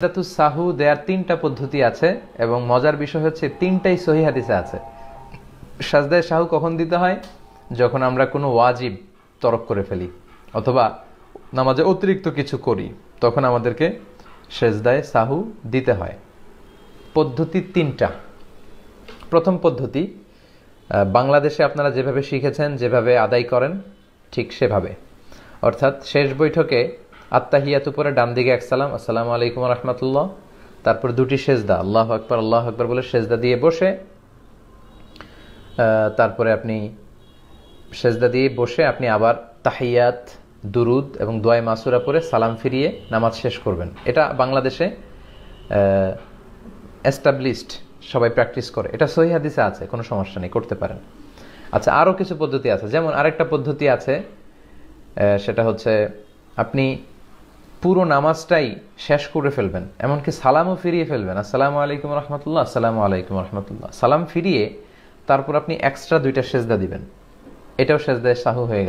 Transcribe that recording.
সাজদাতুস সাহু দেয়ার তিনটা পদ্ধতি আছে এবং মজার বিষয় হচ্ছে তিনটাই সহিহ হাদিসে আছে। সাজদায়ে সাহু কখন দিতে হয়? যখন আমরা কোনো ওয়াজিব তরক করে ফেলি অথবা নামাজে অতিরিক্ত কিছু করি, তখন আমাদেরকে সাজদায়ে সাহু দিতে হয়। পদ্ধতি তিনটা। প্রথম পদ্ধতি বাংলাদেশে আপনারা যেভাবে শিখেছেন, যেভাবে আদায় করেন ঠিক সেভাবে, অর্থাৎ শেষ বৈঠকে আত্তাহিয়াতু পরে ডান দিকে এক সালাম, আসসালামু আলাইকুম ওয়া রাহমাতুল্লাহ, তারপর দুটি সেজদা, আল্লাহু আকবার বলে সেজদা দিয়ে বসে, তারপরে আপনি সেজদা দিয়ে বসে আপনি আবার তাহিয়াত, দুরুদ এবং দোয়া মাসুরা পরে সালাম ফিরিয়ে নামাজ শেষ করবেন। এটা বাংলাদেশে এস্টাবলিশড, সবাই প্র্যাকটিস করে, এটা সহিহ হাদিসে আছে, কোনো সমস্যা নেই, করতে পারেন। আচ্ছা, আরও কিছু পদ্ধতি আছে, যেমন আরেকটা পদ্ধতি আছে, সেটা হচ্ছে আপনি পুরো নামাজটাই শেষ করে ফেলবেন, এমনকি সালামও ফিরিয়ে ফেলবেন, আসসালামু আলাইকুম রহমতুল্লাহ, আসসালামু আলাইকুম রহমতুল্লাহ, সালাম ফিরিয়ে তারপর আপনি এক্সট্রা দুইটা সেজদা দিবেন। এটাও সেজদায়ে সাহু হয়ে গেল।